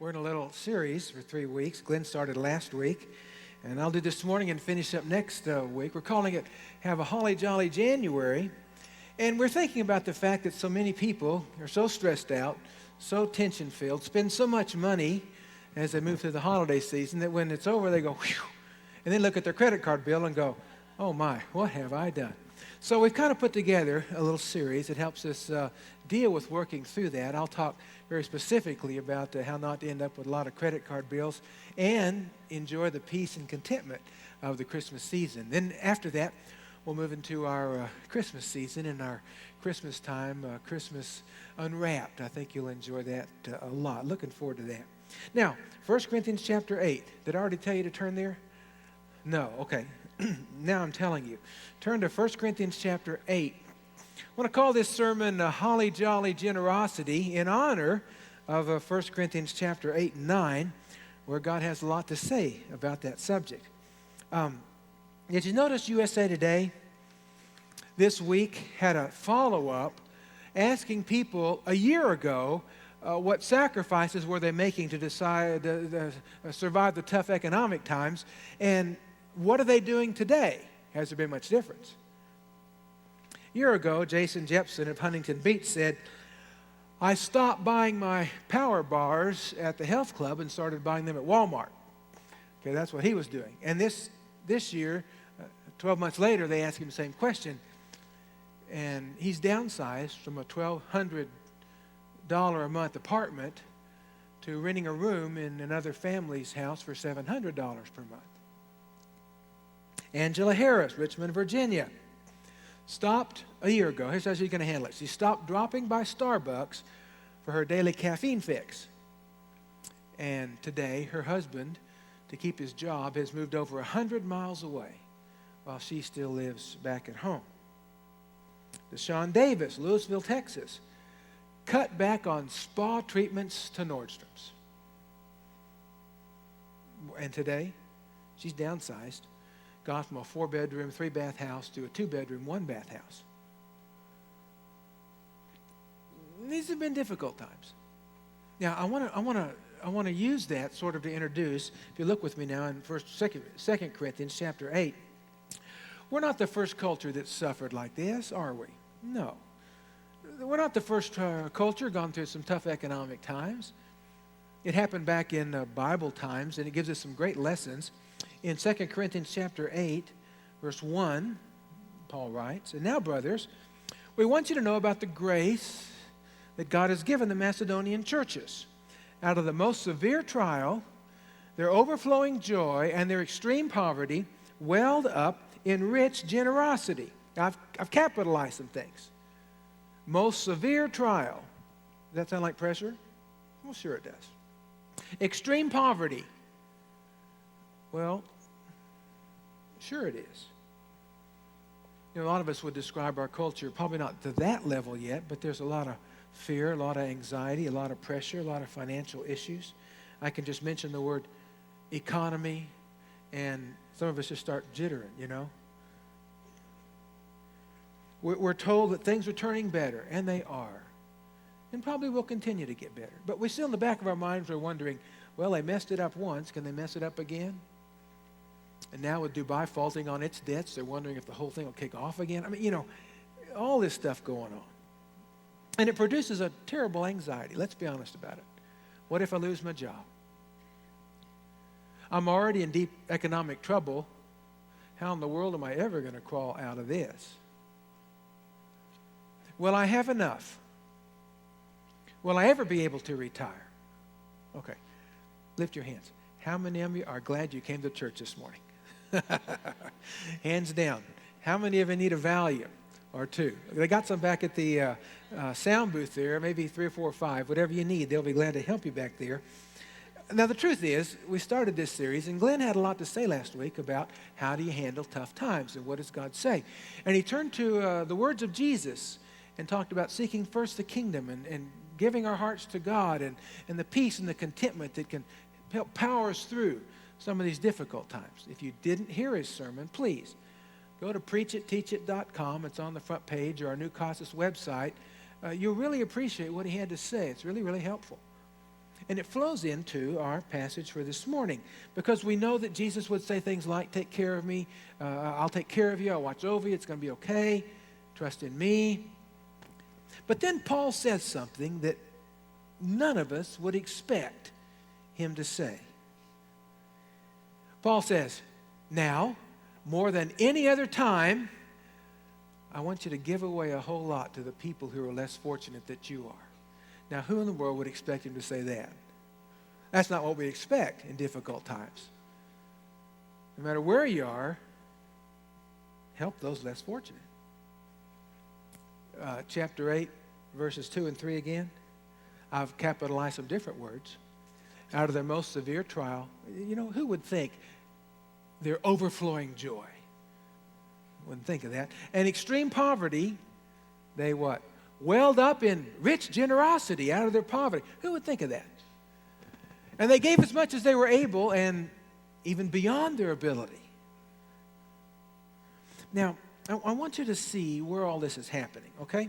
We're in a little series for 3 weeks. Glenn started last week, and I'll do this morning and finish up next week. We're calling it Have a Holly Jolly January, and we're thinking about the fact that so many people are so stressed out, so tension-filled, spend so much money as they move through the holiday season that when it's over, they go, whew, and then look at their credit card bill and go, oh my, what have I done? So we've kind of put together a little series that helps us deal with working through that. I'll talk very specifically about how not to end up with a lot of credit card bills and enjoy the peace and contentment of the Christmas season. Then after that, we'll move into our Christmas season and our Christmas time, Christmas Unwrapped. I think you'll enjoy that a lot. Looking forward to that. Now, 1 Corinthians chapter 8. Did I already tell you to turn there? No. Okay. Now I'm telling you. Turn to 1 Corinthians chapter 8. I want to call this sermon Holly Jolly Generosity in honor of 1 Corinthians chapter 8 and 9, where God has a lot to say about that subject. Did you notice USA Today this week had a follow-up asking people a year ago what sacrifices were they making to decide to survive the tough economic times, and what are they doing today? Has there been much difference? A year ago, Jason Jepson of Huntington Beach said, I stopped buying my power bars at the health club and started buying them at Walmart. Okay, that's what he was doing. And this year, 12 months later, they asked him the same question. And he's downsized from a $1,200 a month apartment to renting a room in another family's house for $700 per month. Angela Harris, Richmond, Virginia, stopped a year ago. Here's how she's going to handle it. She stopped dropping by Starbucks for her daily caffeine fix. And today, her husband, to keep his job, has moved over 100 miles away while she still lives back at home. Deshaun Davis, Louisville, Texas, cut back on spa treatments to Nordstrom's. And today, she's downsized. Gone from a 4-bedroom, 3-bath house to a 2-bedroom, 1-bath house. These have been difficult times. Now, I want to use that sort of to introduce. If you look with me now in 2 Corinthians chapter 8, we're not the first culture that suffered like this, are we? No. We're not the first culture gone through some tough economic times. It happened back in Bible times, and it gives us some great lessons. In 2 Corinthians chapter 8, verse 1, Paul writes, and now, brothers, we want you to know about the grace that God has given the Macedonian churches. Out of the most severe trial, their overflowing joy and their extreme poverty welled up in rich generosity. I've capitalized some things. Most severe trial. Does that sound like pressure? Well, sure it does. Extreme poverty. Well, sure it is. You know, a lot of us would describe our culture probably not to that level yet, but there's a lot of fear, a lot of anxiety, a lot of pressure, a lot of financial issues. I can just mention the word economy, and some of us just start jittering, you know. We're told that things are turning better, and they are. And probably will continue to get better. But we still in the back of our minds are wondering, well, they messed it up once. Can they mess it up again? And now with Dubai faulting on its debts, they're wondering if the whole thing will kick off again. I mean, you know, all this stuff going on. And it produces a terrible anxiety. Let's be honest about it. What if I lose my job? I'm already in deep economic trouble. How in the world am I ever going to crawl out of this? Will I have enough? Will I ever be able to retire? Okay, lift your hands. How many of you are glad you came to church this morning? Hands down. How many of you need a Valium or two? They got some back at the sound booth there, maybe 3 or 4 or 5, whatever you need. They'll be glad to help you back there. Now, the truth is, we started this series, and Glenn had a lot to say last week about how do you handle tough times and what does God say. And he turned to the words of Jesus and talked about seeking first the kingdom and giving our hearts to God and the peace and the contentment that can help power us through some of these difficult times. If you didn't hear his sermon, please go to preachitteachit.com. It's on the front page, or our new Casas website. You'll really appreciate what he had to say. It's really, really helpful. And it flows into our passage for this morning because we know that Jesus would say things like, take care of me, I'll take care of you, I'll watch over you, it's going to be okay, trust in me. But then Paul says something that none of us would expect him to say. Paul says, now, more than any other time, I want you to give away a whole lot to the people who are less fortunate that you are. Now, who in the world would expect him to say that? That's not what we expect in difficult times. No matter where you are, help those less fortunate. Chapter 8, verses 2 and 3 again. I've capitalized some different words. Out of their most severe trial, who would think their overflowing joy? Wouldn't think of that. And extreme poverty, they what? Welled up in rich generosity out of their poverty. Who would think of that? And they gave as much as they were able and even beyond their ability. Now, I want you to see where all this is happening, okay?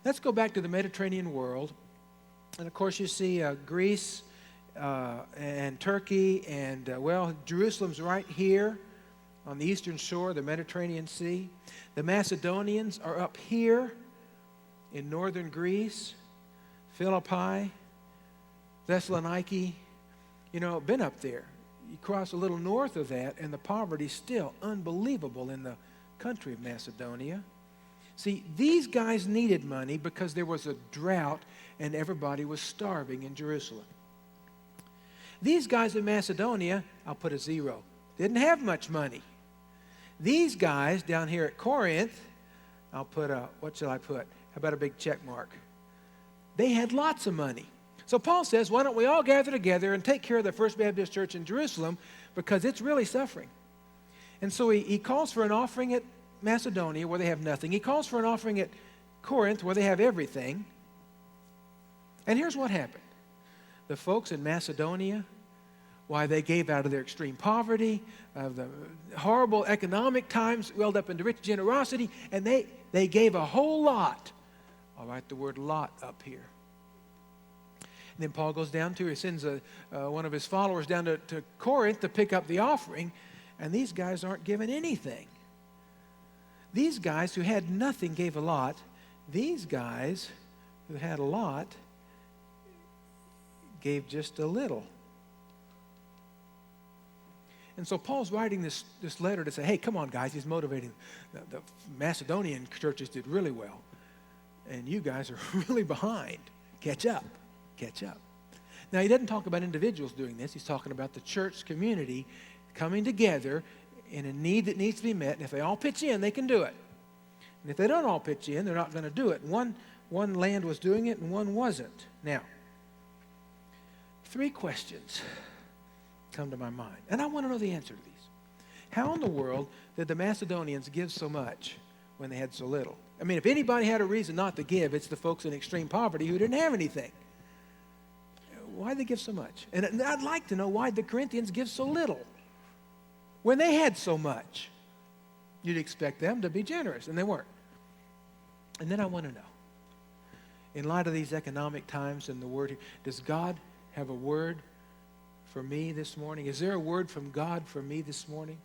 Let's go back to the Mediterranean world. And of course, you see Greece and Turkey and, Jerusalem's right here on the eastern shore of the Mediterranean Sea. The Macedonians are up here in northern Greece, Philippi, Thessaloniki. Been up there. You cross a little north of that, and the poverty's still unbelievable in the country of Macedonia. See, these guys needed money because there was a drought and everybody was starving in Jerusalem. These guys in Macedonia, I'll put a 0, didn't have much money. These guys down here at Corinth, I'll put what shall I put? How about a big check mark? They had lots of money. So Paul says, why don't we all gather together and take care of the First Baptist Church in Jerusalem because it's really suffering. And so he calls for an offering at Macedonia where they have nothing. He calls for an offering at Corinth where they have everything. And here's what happened. The folks in Macedonia, why they gave out of their extreme poverty, of the horrible economic times, welled up into rich generosity, and they gave a whole lot. I'll write the word lot up here. And then Paul goes down he sends one of his followers down to Corinth to pick up the offering, and these guys aren't given anything. These guys who had nothing gave a lot. These guys who had a lot gave just a little. And so Paul's writing this letter to say, hey, come on, guys. He's motivating. The Macedonian churches did really well, and you guys are really behind. Catch up. Catch up. Now, he doesn't talk about individuals doing this. He's talking about the church community coming together in a need that needs to be met. And if they all pitch in, they can do it. And if they don't all pitch in, they're not going to do it. One land was doing it and one wasn't. Now, 3 questions come to my mind. And I want to know the answer to these. How in the world did the Macedonians give so much when they had so little? I mean, if anybody had a reason not to give, it's the folks in extreme poverty who didn't have anything. Why did they give so much? And I'd like to know why the Corinthians give so little. When they had so much, you'd expect them to be generous, and they weren't. And then I want to know, in light of these economic times and the word, does God have a word for me this morning? Is there a word from God for me this morning?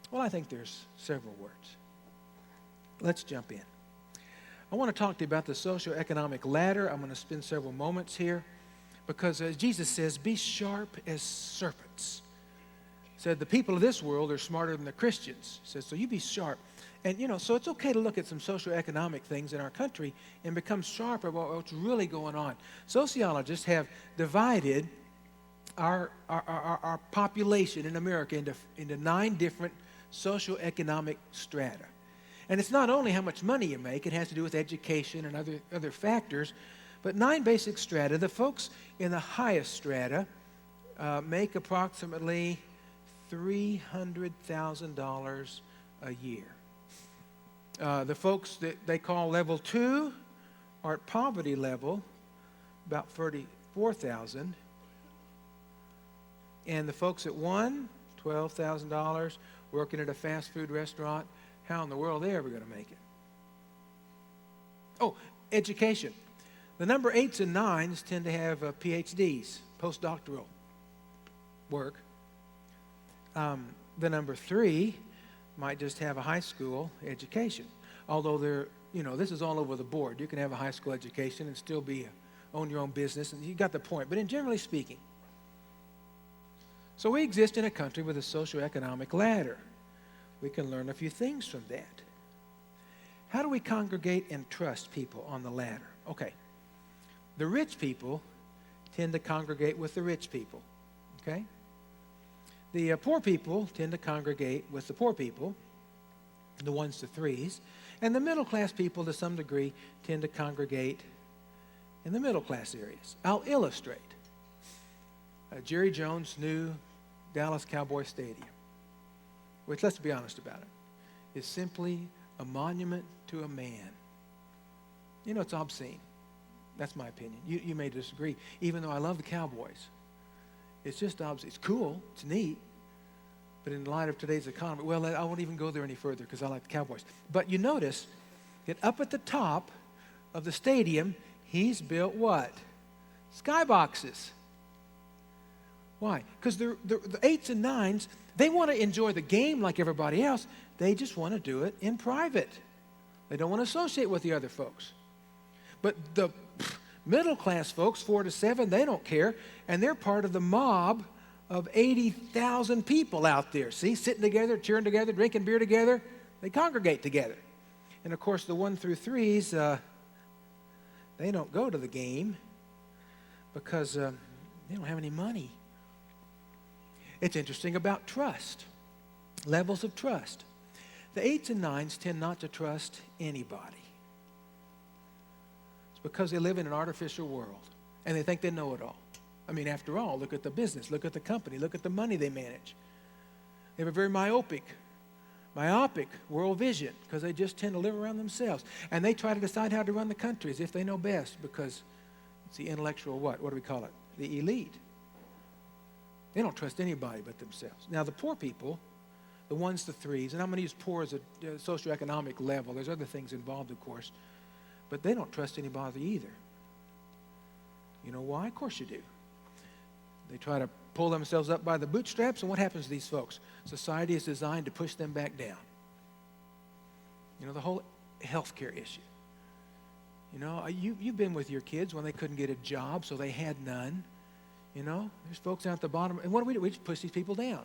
Well, I think there's several words. Let's jump in. I want to talk to you about the socioeconomic ladder. I'm going to spend several moments here because as Jesus says, be sharp as serpents. He said the people of this world are smarter than the Christians. He says, so you be sharp. And, so it's okay to look at some socioeconomic things in our country and become sharp about what's really going on. Sociologists have divided our population in America into 9 different socioeconomic strata. And it's not only how much money you make, it has to do with education and other factors, but 9 basic strata. The folks in the highest strata make approximately $300,000 a year. The folks that they call level 2 are at poverty level, about $34,000. And the folks at 1, $12,000, working at a fast food restaurant, how in the world are they ever going to make it? Oh, education. The number 8s and 9s tend to have PhDs, postdoctoral work. The number 3 might just have a high school education. Although this is all over the board. You can have a high school education and still own your own business, and you got the point. But in generally speaking, so we exist in a country with a socioeconomic ladder. We can learn a few things from that. How do we congregate and trust people on the ladder? Okay. The rich people tend to congregate with the rich people. Okay? The poor people tend to congregate with the poor people, the 1s to 3s. And the middle class people, to some degree, tend to congregate in the middle class areas. I'll illustrate. Jerry Jones' new Dallas Cowboy Stadium, which, let's be honest about it, is simply a monument to a man. It's obscene. That's my opinion. You may disagree, even though I love the Cowboys. It's just obscene. It's cool. It's neat. But in light of today's economy, well, I won't even go there any further because I like the Cowboys. But you notice that up at the top of the stadium, he's built what? Skyboxes. Why? Because the 8s and 9s, they want to enjoy the game like everybody else. They just want to do it in private. They don't want to associate with the other folks. But the middle class folks, 4 to 7, they don't care. And they're part of the mob of 80,000 people out there. See, sitting together, cheering together, drinking beer together. They congregate together. And of course, the 1 through 3s, they don't go to the game because they don't have any money. It's interesting about trust, levels of trust. The 8s and 9s tend not to trust anybody. It's because they live in an artificial world and they think they know it all. I mean, after all, look at the business, look at the company, look at the money they manage. They have a very myopic world vision because they just tend to live around themselves. And they try to decide how to run the country as if they know best because it's the intellectual what? What do we call it? The elite. They don't trust anybody but themselves. Now, the poor people, the 1s to 3s, and I'm going to use poor as a socioeconomic level. There's other things involved, of course. But they don't trust anybody either. You know why? Of course you do. They try to pull themselves up by the bootstraps, and what happens to these folks? Society is designed to push them back down. The whole healthcare issue. You've been with your kids when they couldn't get a job, so they had none. There's folks down at the bottom, and what do? We just push these people down.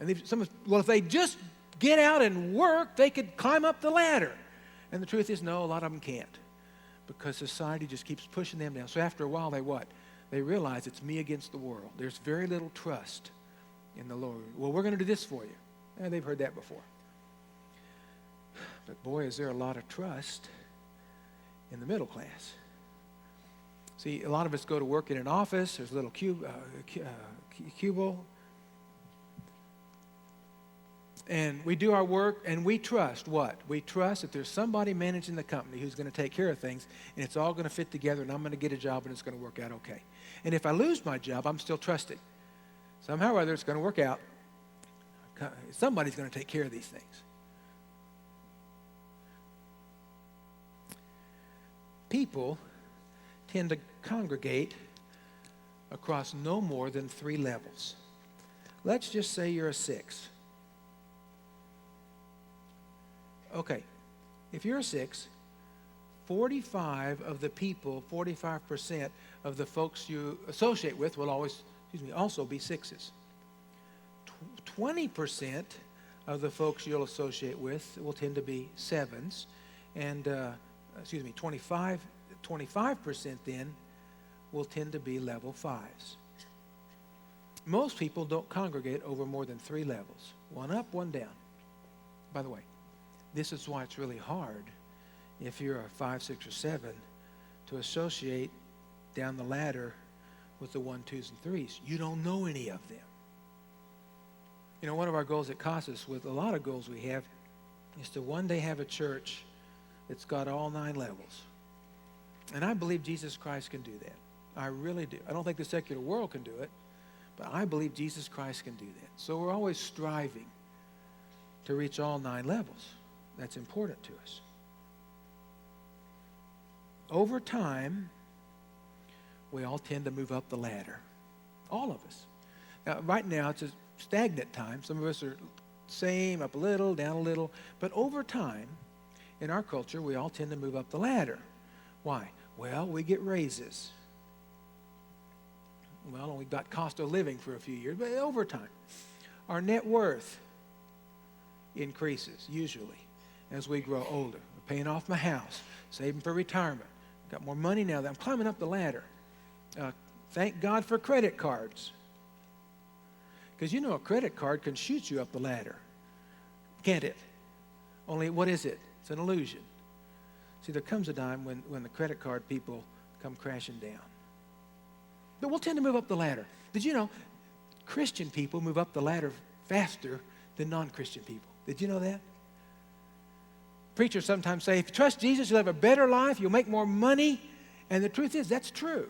And if they just get out and work, they could climb up the ladder. And the truth is, no, a lot of them can't because society just keeps pushing them down. So after a while, they realize it's me against the world. There's very little trust in the Lord. Well, we're going to do this for you. And they've heard that before. But boy, is there a lot of trust in the middle class. See, a lot of us go to work in an office. There's a little cubicle. And we do our work, and we trust what? We trust that there's somebody managing the company who's going to take care of things, and it's all going to fit together, and I'm going to get a job, and it's going to work out okay. And if I lose my job, I'm still trusting. Somehow or other, it's going to work out. Somebody's going to take care of these things. People tend to congregate across no more than 3 levels. Let's just say you're a 6. Okay, if you're a 6, 45% of the folks you associate with will also be 6s. 20% of the folks you'll associate with will tend to be 7s, and 25% then will tend to be level 5s. Most people don't congregate over more than 3 levels, one up, one down. By the way, this is why it's really hard if you're a 5, 6, or 7 to associate down the ladder with the 1, 2s, and 3s. You don't know any of them. One of our goals at Casas, with a lot of goals we have, is to one day have a church that's got all 9 levels. And I believe Jesus Christ can do that. I really do. I don't think the secular world can do it, but I believe Jesus Christ can do that. So we're always striving to reach all 9 levels. That's important to us. over time, we all tend to move up the ladder. All of us. Now, right now, it's a stagnant time. Some of us are same, up a little, down a little. But over time, in our culture, we all tend to move up the ladder. Why? Well, we get raises. Well, we got cost of living for a few years, but over time, our net worth increases, usually, as we grow older. We're paying off my house, saving for retirement. Got more money now that I'm climbing up the ladder. Thank God for credit cards. Because you know a credit card can shoot you up the ladder. Can't it? Only, what is it? It's an illusion. See, there comes a time when the credit card people come crashing down. But we'll tend to move up the ladder. Did you know Christian people move up the ladder faster than non-Christian people? Did you know that? Preachers sometimes say, if you trust Jesus, you'll have a better life, you'll make more money. And the truth is, that's true.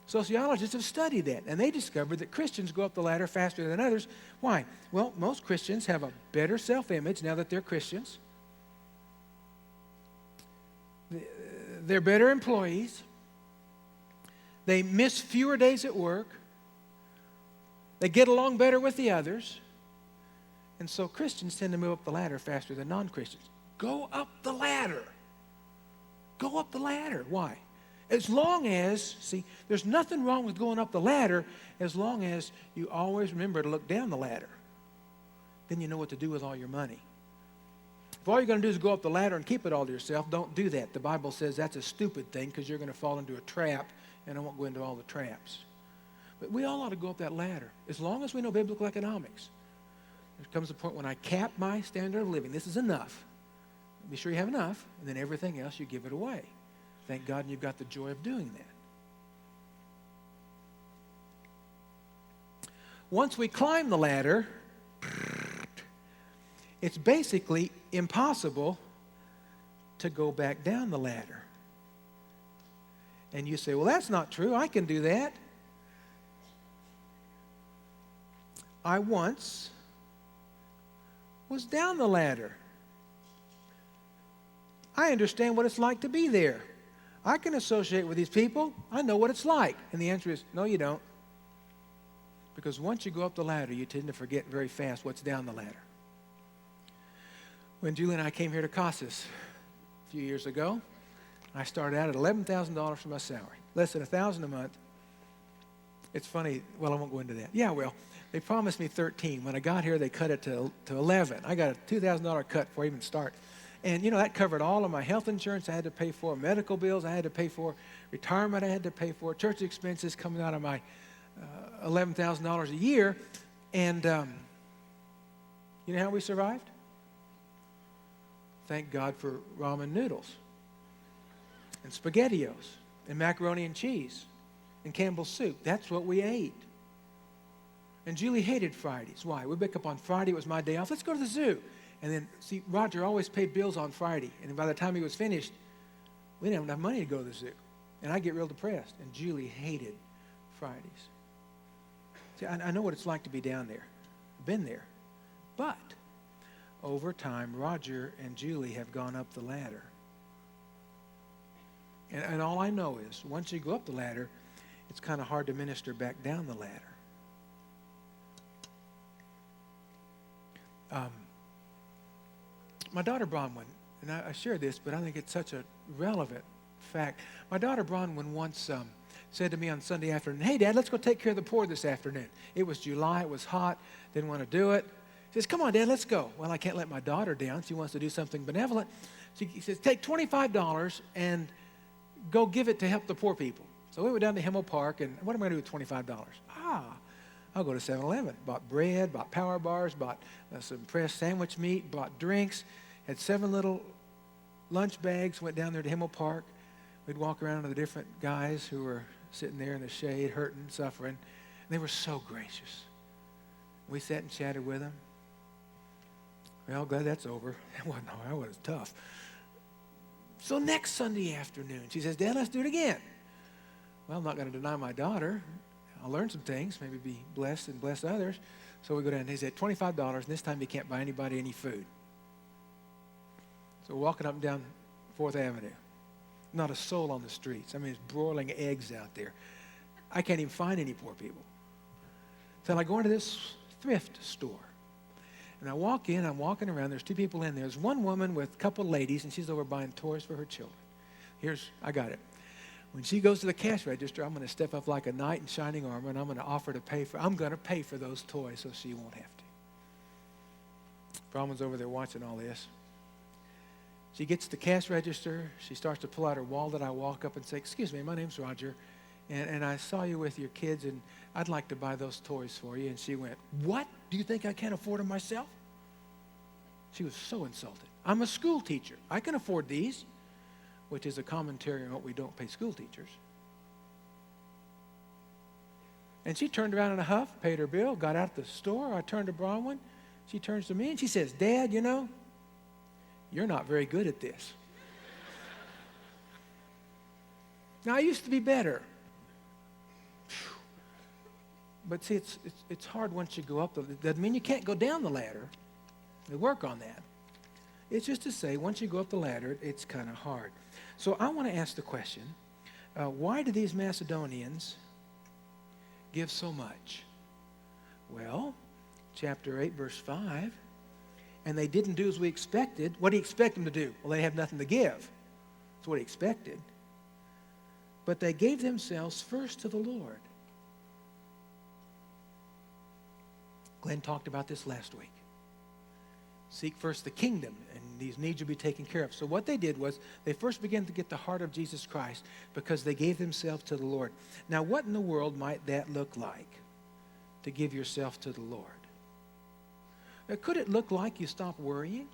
Sociologists have studied that, and they discovered that Christians go up the ladder faster than others. Why? Well, most Christians have a better self-image now that they're Christians. They're better employees. They miss fewer days at work. They get along better with the others. And so Christians tend to move up the ladder faster than non-Christians. Go up the ladder. Go up the ladder. Why? As long as, see, there's nothing wrong with going up the ladder as long as you always remember to look down the ladder. Then you know what to do with all your money. If all you're going to do is go up the ladder and keep it all to yourself, don't do that. The Bible says that's a stupid thing because you're going to fall into a trap, and I won't go into all the traps. But we all ought to go up that ladder as long as we know biblical economics. There comes a point when I cap my standard of living. This is enough. Be sure you have enough, and then everything else you give it away. Thank God you've got the joy of doing that. Once we climb the ladder, it's basically impossible to go back down the ladder. And you say, well, that's not true. I can do that. I once was down the ladder. I understand what it's like to be there. I can associate with these people. I know what it's like. And the answer is, no, you don't. Because once you go up the ladder, you tend to forget very fast what's down the ladder. When Julie and I came here to Casas a few years ago, I started out at $11,000 for my salary. Less than $1,000 a month. It's funny. Well, I won't go into that. Yeah, well, they promised me 13. When I got here, they cut it to 11. I got a $2,000 cut before I even start. And, you know, that covered all of my health insurance I had to pay for, medical bills I had to pay for, retirement I had to pay for, church expenses coming out of my $11,000 a year. And you know how we survived? Thank God for ramen noodles and SpaghettiOs and macaroni and cheese and Campbell's soup. That's what we ate. And Julie hated Fridays. Why? We'd wake up on Friday. It was my day off. Let's go to the zoo. And then, see, Roger always paid bills on Friday. And by the time he was finished, we didn't have enough money to go to the zoo. And I'd get real depressed. And Julie hated Fridays. See, I know what it's like to be down there. I've been there. But over time, Roger and Julie have gone up the ladder. And all I know is, once you go up the ladder, it's kind of hard to minister back down the ladder. My daughter Bronwyn, and I share this, but I think it's such a relevant fact. My daughter Bronwyn once said to me on Sunday afternoon, hey, Dad, let's go take care of the poor this afternoon. It was July. It was hot. Didn't want to do it. He says, come on, Dad, let's go. Well, I can't let my daughter down. She wants to do something benevolent. So he says, take $25 and go give it to help the poor people. So we went down to Himmel Park, and what am I going to do with $25? I'll go to 7-Eleven. Bought bread, bought power bars, bought some pressed sandwich meat, bought drinks, had 7 little lunch bags, went down there to Himmel Park. We'd walk around to the different guys who were sitting there in the shade, hurting, suffering. And they were so gracious. We sat and chatted with them. Well, glad that's over. That was tough. So next Sunday afternoon, she says, Dad, let's do it again. Well, I'm not going to deny my daughter. I'll learn some things, maybe be blessed and bless others. So we go down, and he said, $25, and this time you can't buy anybody any food. So we're walking up and down 4th Avenue. not a soul on the streets. I mean, it's broiling eggs out there. I can't even find any poor people. So I go into this thrift store. And I walk in, I'm walking around, there's two people in there. There's one woman with a couple ladies, and she's over buying toys for her children. I got it. When she goes to the cash register, I'm going to step up like a knight in shining armor, and I'm going to offer to pay for, I'm going to pay for those toys so she won't have to. Brahman's over there watching all this. She gets to the cash register. She starts to pull out her wallet. I walk up and say, "Excuse me, my name's Roger, and I saw you with your kids, and I'd like to buy those toys for you." And she went, "What? Do you think I can't afford them myself?" She was so insulted. "I'm a school teacher. I can afford these," which is a commentary on what we don't pay school teachers. And she turned around in a huff, paid her bill, got out the store. I turned to Bronwyn. She turns to me and she says, "Dad, you know, you're not very good at this." Now, I used to be better. But see, it's hard once you go up. It doesn't mean you can't go down the ladder. We work on that. It's just to say, once you go up the ladder, it's kind of hard. So I want to ask the question, why do these Macedonians give so much? Well, chapter 8, verse 5, and they didn't do as we expected. What do you expect them to do? Well, they have nothing to give. That's what he expected. But they gave themselves first to the Lord. Glenn talked about this last week. Seek first the kingdom, and these needs will be taken care of. So what they did was they first began to get the heart of Jesus Christ because they gave themselves to the Lord. Now, what in the world might that look like, to give yourself to the Lord? Could it look like you stop worrying?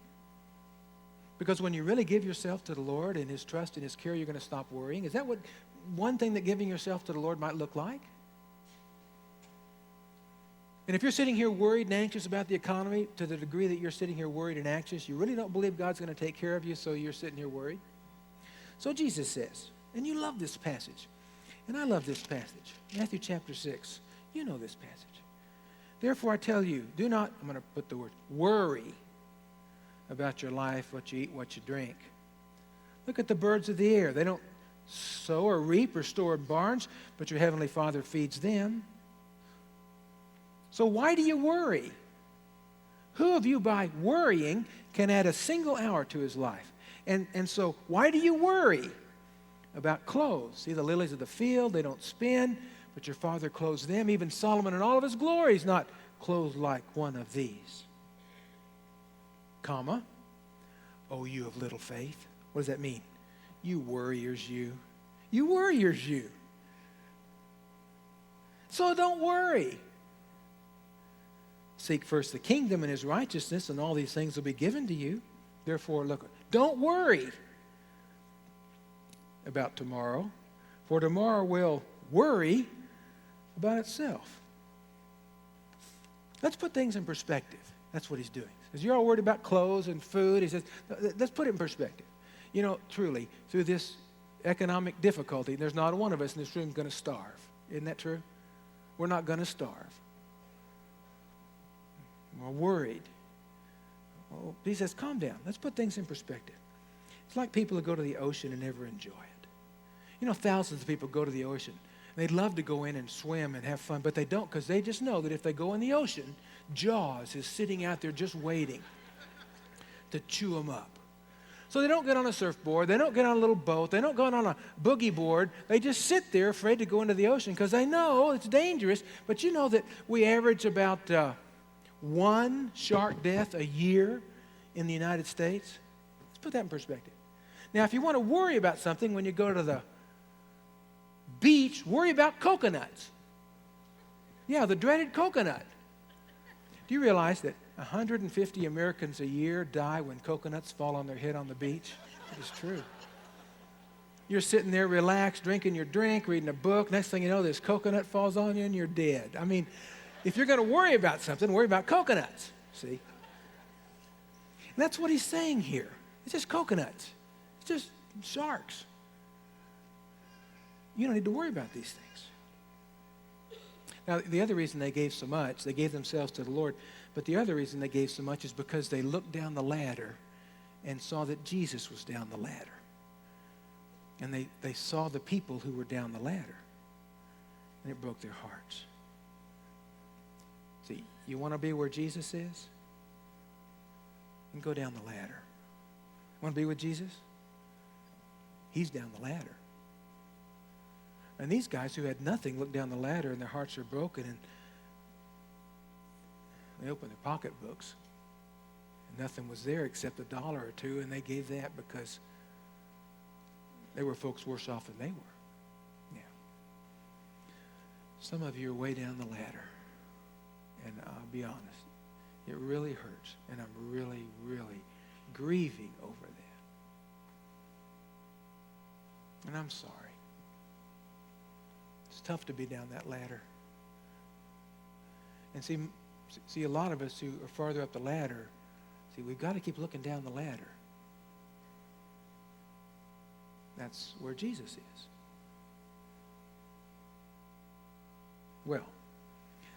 Because when you really give yourself to the Lord and His trust and His care, you're going to stop worrying. Is that what one thing that giving yourself to the Lord might look like? And if you're sitting here worried and anxious about the economy to the degree that you're sitting here worried and anxious, you really don't believe God's going to take care of you, so you're sitting here worried. So Jesus says, and you love this passage, and I love this passage, Matthew chapter 6. You know this passage. "Therefore I tell you, do not," I'm going to put the word, "worry about your life, what you eat, what you drink. Look at the birds of the air. They don't sow or reap or store in barns, but your heavenly Father feeds them. So why do you worry? Who of you by worrying can add a single hour to his life?" And so why do you worry about clothes? See the lilies of the field, they don't spin, but your Father clothes them. Even Solomon in all of his glory is not clothed like one of these. Comma, "Oh, you of little faith." What does that mean? You worriers, you. You worriers, you. So don't worry. Seek first the kingdom and His righteousness, and all these things will be given to you. Therefore, look, don't worry about tomorrow, for tomorrow will worry about itself. Let's put things in perspective. That's what He's doing. As you're all worried about clothes and food, He says, let's put it in perspective. You know, truly, through this economic difficulty, there's not one of us in this room going to starve. Isn't that true? We're not going to starve. We're worried. Well, He says, calm down. Let's put things in perspective. It's like people who go to the ocean and never enjoy it. You know, thousands of people go to the ocean. They'd love to go in and swim and have fun, but they don't because they just know that if they go in the ocean, Jaws is sitting out there just waiting to chew them up. So they don't get on a surfboard. They don't get on a little boat. They don't go on a boogie board. They just sit there afraid to go into the ocean because they know it's dangerous. But you know that we average about one shark death a year in the United States? Let's put that in perspective. Now, if you want to worry about something when you go to the beach, worry about coconuts. Yeah, the dreaded coconut. Do you realize that 150 Americans a year die when coconuts fall on their head on the beach? It is true. You're sitting there relaxed, drinking your drink, reading a book. Next thing you know, this coconut falls on you and you're dead. I mean, if you're going to worry about something, worry about coconuts, see? And that's what He's saying here. It's just coconuts. It's just sharks. You don't need to worry about these things. Now, the other reason they gave so much, they gave themselves to the Lord, but the other reason they gave so much is because they looked down the ladder and saw that Jesus was down the ladder. And they saw the people who were down the ladder. And it broke their hearts. See, you want to be where Jesus is? And go down the ladder. Want to be with Jesus? He's down the ladder. And these guys who had nothing looked down the ladder and their hearts are broken, and they opened their pocketbooks. And nothing was there except $1 or $2, and they gave that because there were folks worse off than they were. Yeah. Some of you are way down the ladder. And I'll be honest, it really hurts. And I'm really, really grieving over that. And I'm sorry. It's tough to be down that ladder. And see, a lot of us who are farther up the ladder, see, we've got to keep looking down the ladder. That's where Jesus is. Well,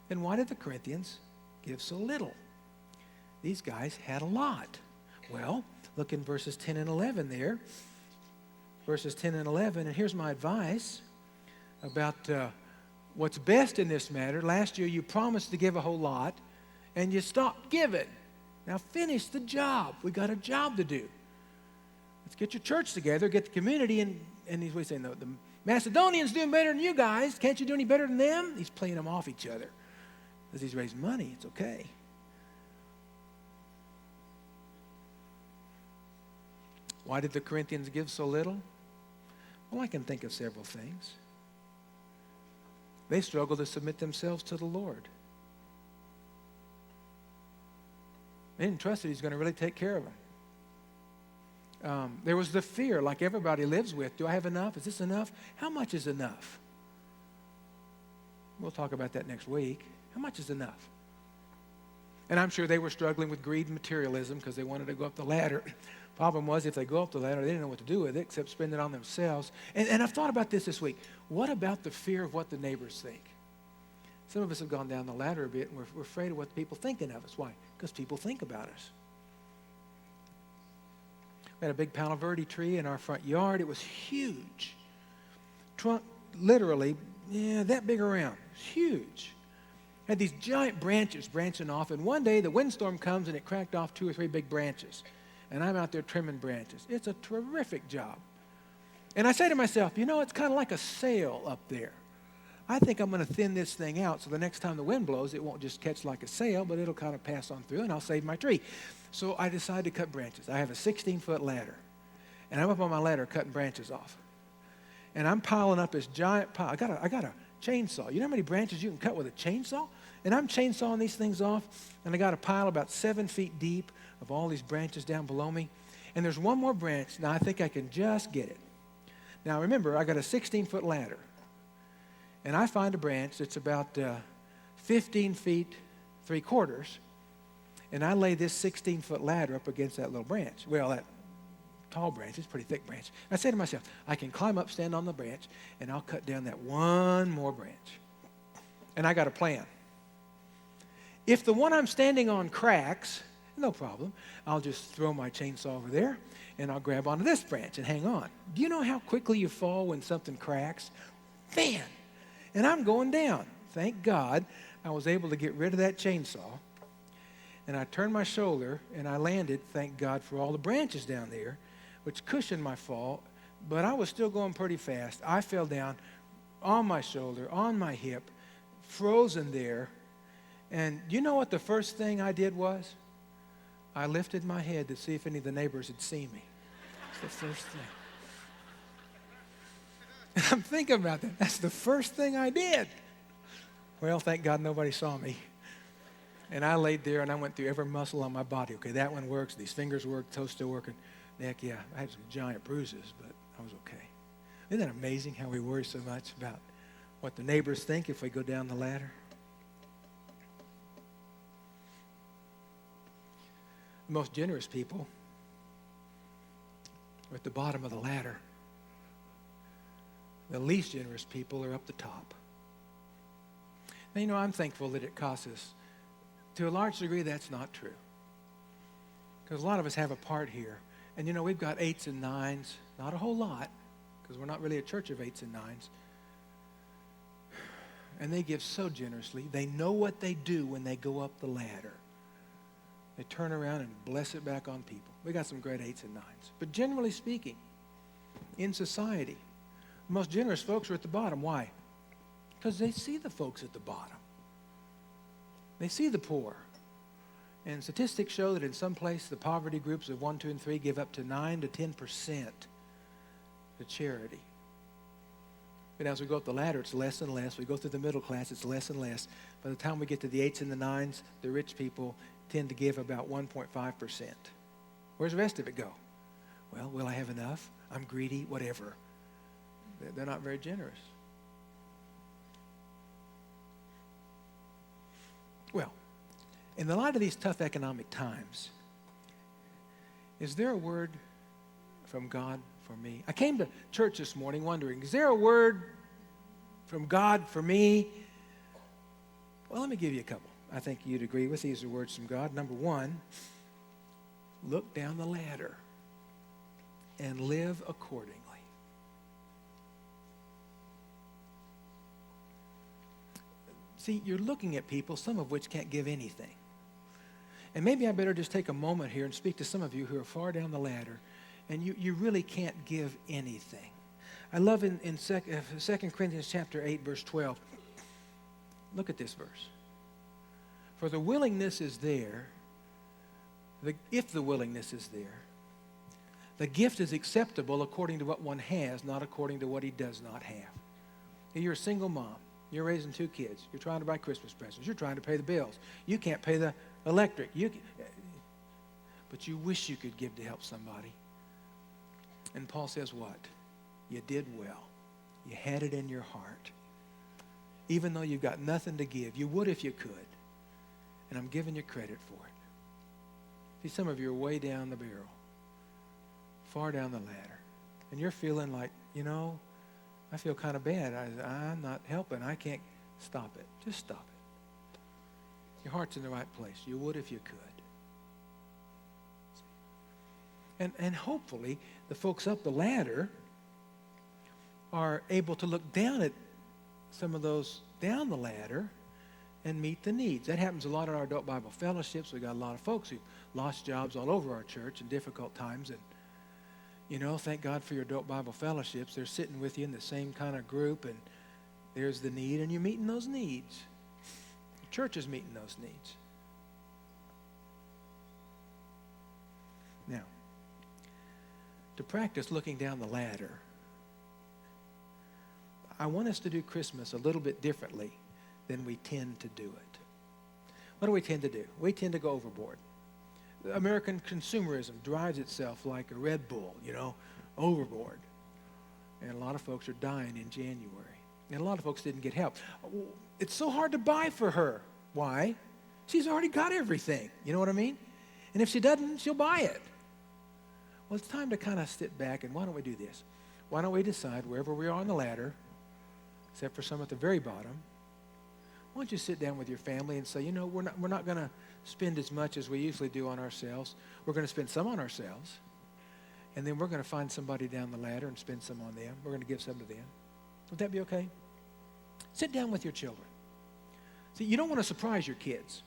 then why did the Corinthians give so little? These guys had a lot. Well, look in verses 10 and 11 there. Verses 10 and 11, and here's my advice about what's best in this matter. Last year you promised to give a whole lot, and you stopped giving. Now finish the job. We got a job to do. Let's get your church together, get the community, and he's saying, no, the Macedonians doing better than you guys. Can't you do any better than them? He's playing them off each other. Because he's raising money, it's okay. Why did the Corinthians give so little? Well, I can think of several things. They struggled to submit themselves to the Lord. They didn't trust that he's going to really take care of them. There was the fear, like everybody lives with. Do I have enough? Is this enough? How much is enough? We'll talk about that next week. How much is enough? And I'm sure they were struggling with greed and materialism because they wanted to go up the ladder. Problem was, if they go up the ladder, they didn't know what to do with it except spend it on themselves. And I've thought about this week. What about the fear of what the neighbors think? Some of us have gone down the ladder a bit, and we're afraid of what people thinking of us. Why? Because people think about us. We had a big Palo Verde tree in our front yard. It was huge. Trunk literally, that big around. It was huge. Had these giant branches branching off, and one day the windstorm comes and it cracked off 2 or 3 big branches. And I'm out there trimming branches. It's a terrific job. And I say to myself, it's kind of like a sail up there. I think I'm going to thin this thing out so the next time the wind blows, it won't just catch like a sail, but it'll kind of pass on through and I'll save my tree. So I decided to cut branches. I have a 16-foot ladder. And I'm up on my ladder cutting branches off. And I'm piling up this giant pile. I got a chainsaw. You know how many branches you can cut with a chainsaw? And I'm chainsawing these things off, and I got a pile about 7 feet deep of all these branches down below me. And there's one more branch. Now I think I can just get it. Now remember, I got a 16-foot ladder. And I find a branch that's about 15 feet 3/4. And I lay this 16-foot ladder up against that little branch. Well, that tall branch, it's a pretty thick branch. I say to myself, I can climb up, stand on the branch, and I'll cut down that one more branch. And I got a plan. If the one I'm standing on cracks, no problem. I'll just throw my chainsaw over there, and I'll grab onto this branch and hang on. Do you know how quickly you fall when something cracks? Man! And I'm going down. Thank God I was able to get rid of that chainsaw. And I turned my shoulder, and I landed, thank God for all the branches down there, which cushioned my fall, but I was still going pretty fast. I fell down on my shoulder, on my hip, frozen there. And you know what the first thing I did was? I lifted my head to see if any of the neighbors had seen me. That's the first thing. And I'm thinking about that. That's the first thing I did. Well, thank God nobody saw me. And I laid there and I went through every muscle on my body. Okay, that one works. These fingers work. Toes still working. Neck, yeah. I had some giant bruises, but I was okay. Isn't that amazing how we worry so much about what the neighbors think if we go down the ladder? The most generous people are at the bottom of the ladder. The least generous people are up the top. Now, I'm thankful that at Casas, to a large degree, that's not true. Because a lot of us have a part here. And, we've got 8s and 9s, not a whole lot, because we're not really a church of 8s and 9s. And they give so generously. They know what they do when they go up the ladder. They turn around and bless it back on people. We got some great 8s and 9s. But generally speaking, in society, the most generous folks are at the bottom. Why? Because they see the folks at the bottom. They see the poor. And statistics show that in some places, the poverty groups of 1, 2, and 3 give up to 9 to 10% to charity. But as we go up the ladder, it's less and less. We go through the middle class, it's less and less. By the time we get to the 8s and the 9s, the rich people tend to give about 1.5%. Where's the rest of it go? Well, will I have enough? I'm greedy, whatever. They're not very generous. Well, in the light of these tough economic times, is there a word from God for me? I came to church this morning wondering, is there a word from God for me? Well, let me give you a couple. I think you'd agree with these are words from God. Number one, look down the ladder and live accordingly. See, you're looking at people, some of which can't give anything. And maybe I better just take a moment here and speak to some of you who are far down the ladder, and you really can't give anything. I love in 2 Corinthians chapter 8, verse 12. Look at this verse. For the willingness is there, if the willingness is there, the gift is acceptable according to what one has, not according to what he does not have. You're a single mom. You're raising 2 kids. You're trying to buy Christmas presents. You're trying to pay the bills. You can't pay the electric. But you wish you could give to help somebody. And Paul says what? You did well. You had it in your heart. Even though you've got nothing to give, you would if you could. And I'm giving you credit for it. See, some of you are way down the barrel, far down the ladder. And you're feeling like, I feel kind of bad. I'm not helping. I can't stop it. Just stop it. Your heart's in the right place. You would if you could. And hopefully the folks up the ladder are able to look down at some of those down the ladder and meet the needs. That happens a lot at our adult Bible fellowships. We got a lot of folks who lost jobs all over our church in difficult times. And thank God for your adult Bible fellowships. They're sitting with you in the same kind of group, and there's the need, and you're meeting those needs. The church is meeting those needs. Now, to practice looking down the ladder, I want us to do Christmas a little bit differently than we tend to do it. What do we tend to do? We tend to go overboard. American consumerism drives itself like a Red Bull, overboard. And a lot of folks are dying in January. And a lot of folks didn't get help. It's so hard to buy for her. Why? She's already got everything. You know what I mean? And if she doesn't, she'll buy it. Well, it's time to kind of sit back, and why don't we do this? Why don't we decide wherever we are on the ladder, except for some at the very bottom, why don't you sit down with your family and say, we're not going to spend as much as we usually do on ourselves. We're going to spend some on ourselves, and then we're going to find somebody down the ladder and spend some on them. We're going to give some to them. Would that be okay? Sit down with your children. See, you don't want to surprise your kids.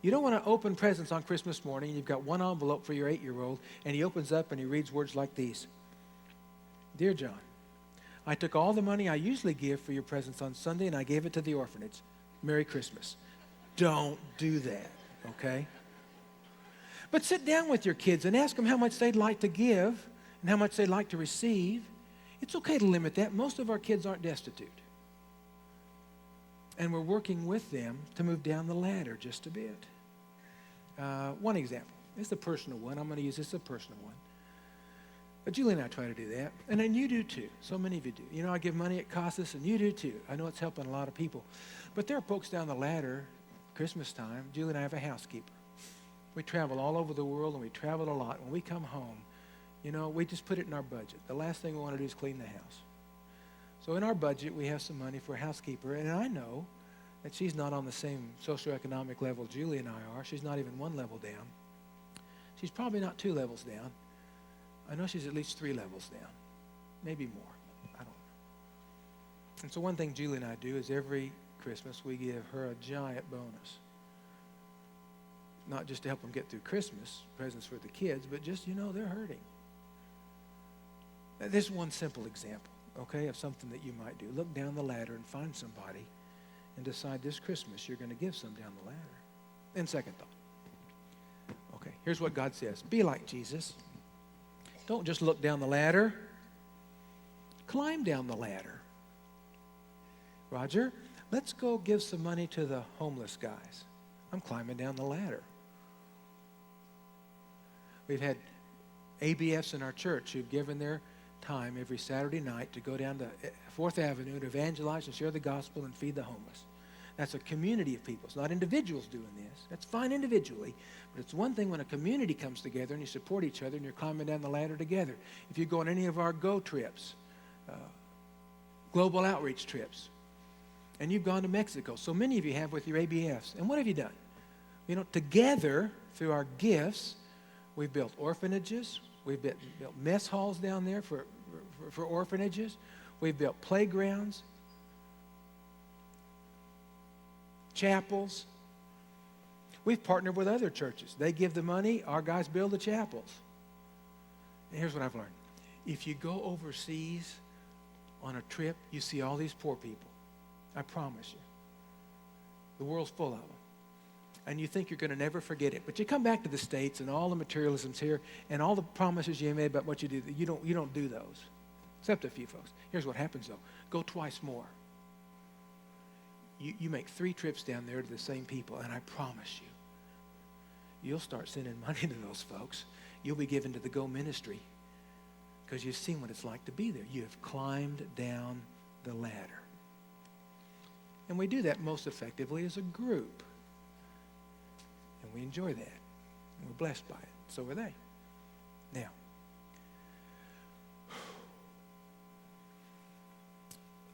You don't want to open presents on Christmas morning, and you've got one envelope for your 8-year-old, and he opens up and he reads words like these. Dear John, I took all the money I usually give for your presents on Sunday, and I gave it to the orphanage. Merry Christmas. Don't do that, okay? But sit down with your kids and ask them how much they'd like to give and how much they'd like to receive. It's okay to limit that. Most of our kids aren't destitute. And we're working with them to move down the ladder just a bit. One example. It's a personal one. I'm going to use this as a personal one. But Julie and I try to do that. And then you do too. So many of you do. I give money at Casas, and you do too. I know it's helping a lot of people. But there are folks down the ladder, Christmas time. Julie and I have a housekeeper. We travel all over the world, and we travel a lot. When we come home, we just put it in our budget. The last thing we want to do is clean the house. So in our budget, we have some money for a housekeeper. And I know that she's not on the same socioeconomic level Julie and I are. She's not even 1 level down. She's probably not 2 levels down. I know she's at least 3 levels down. maybe more. I don't know. And so one thing Julie and I do is every Christmas we give her a giant bonus. Not just to help them get through Christmas, presents for the kids, but just, they're hurting. This is one simple example, okay, of something that you might do. Look down the ladder and find somebody and decide this Christmas you're going to give some down the ladder. And second thought. Okay, here's what God says. Be like Jesus. Don't just look down the ladder. Climb down the ladder. Roger, let's go give some money to the homeless guys. I'm climbing down the ladder. We've had ABFs in our church who've given their time every Saturday night to go down to 4th Avenue to evangelize and share the gospel and feed the homeless. That's a community of people. It's not individuals doing this. That's fine individually, but it's one thing when a community comes together and you support each other and you're climbing down the ladder together. If you go on any of our GO trips, global outreach trips, and you've gone to Mexico, so many of you have with your ABFs, and what have you done? Together, through our gifts, we've built orphanages. We've built mess halls down there for orphanages. We've built playgrounds, chapels. We've partnered with other churches. They give the money. Our guys build the chapels. And here's what I've learned. If you go overseas on a trip, you see all these poor people. I promise you. The world's full of them. And you think you're going to never forget it. But you come back to the States and all the materialism's here and all the promises you made about what you do, you don't do those. Except a few folks. Here's what happens though. Go twice more. You make 3 trips down there to the same people, and I promise you'll start sending money to those folks. You'll be given to the Go ministry because you've seen what it's like to be there. You have climbed down the ladder. And we do that most effectively as a group. And we enjoy that. And we're blessed by it. So are they. Now,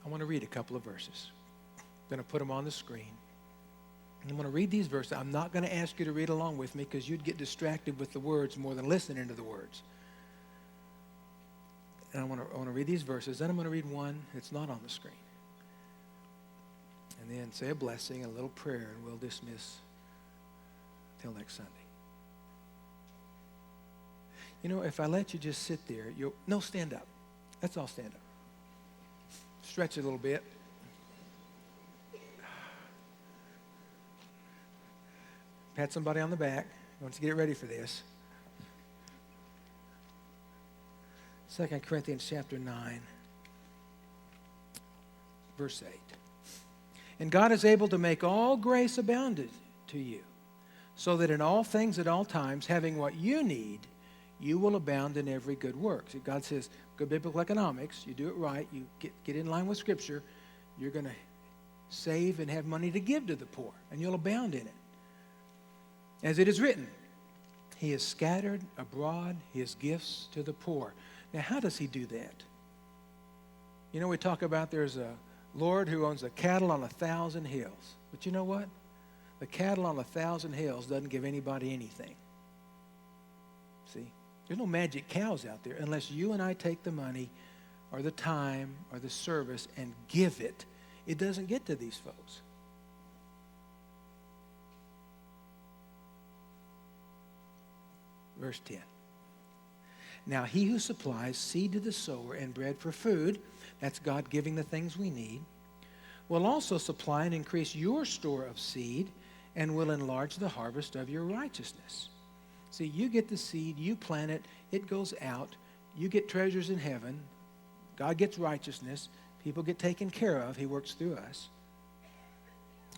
I want to read a couple of verses. I'm going to put them on the screen. I'm going to read these verses. I'm not going to ask you to read along with me because you'd get distracted with the words more than listening to the words. And I want to read these verses. Then I'm going to read one that's not on the screen. And then say a blessing, a little prayer, and we'll dismiss till next Sunday. If I let you just sit there, stand up. Let's all stand up. Stretch a little bit. Pat somebody on the back. I want you to get ready for this. 2 Corinthians chapter 9, verse 8. And God is able to make all grace abound to you, so that in all things at all times, having what you need, you will abound in every good work. See, God says, good biblical economics, you do it right, you get in line with Scripture, you're going to save and have money to give to the poor, and you'll abound in it. As it is written, He has scattered abroad His gifts to the poor. Now, how does He do that? We talk about there's a Lord who owns the cattle on 1,000 hills. But you know what? The cattle on 1,000 hills doesn't give anybody anything. See? There's no magic cows out there unless you and I take the money or the time or the service and give it. It doesn't get to these folks. Verse 10. Now he who supplies seed to the sower and bread for food, that's God giving the things we need, will also supply and increase your store of seed and will enlarge the harvest of your righteousness. See, you get the seed, you plant it, it goes out, you get treasures in heaven, God gets righteousness, people get taken care of, He works through us.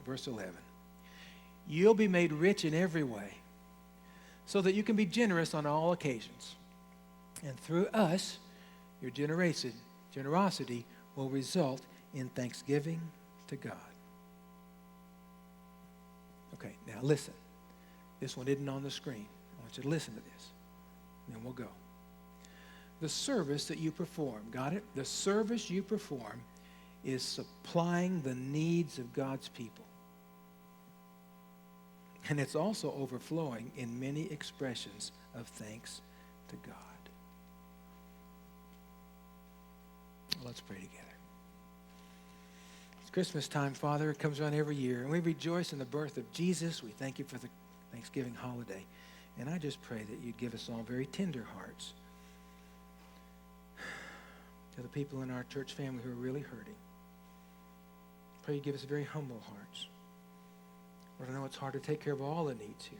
Verse 11. You'll be made rich in every way, so that you can be generous on all occasions. And through us, your generosity will result in thanksgiving to God. Okay, now listen. This one isn't on the screen. I want you to listen to this. And then we'll go. The service that you perform, got it? The service you perform is supplying the needs of God's people. And it's also overflowing in many expressions of thanks to God. Let's pray together. It's Christmas time, Father. It comes around every year, and we rejoice in the birth of Jesus. We thank you for the Thanksgiving holiday. And I just pray that you'd give us all very tender hearts to the people in our church family who are really hurting. Pray you give us very humble hearts. Lord, I know it's hard to take care of all the needs here.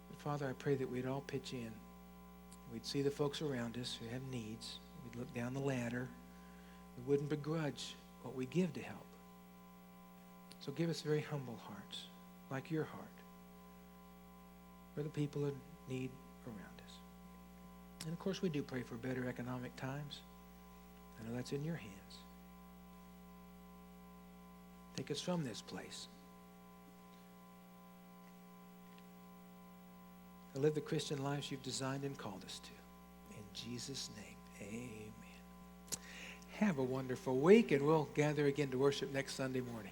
But Father, I pray that we'd all pitch in. We'd see the folks around us who have needs. We'd look down the ladder. We wouldn't begrudge what we give to help. So give us very humble hearts, like your heart, for the people in need around us. And of course, we do pray for better economic times. I know that's in your hands. Take us from this place to live the Christian lives you've designed and called us to. In Jesus' name, amen. Have a wonderful week, and we'll gather again to worship next Sunday morning.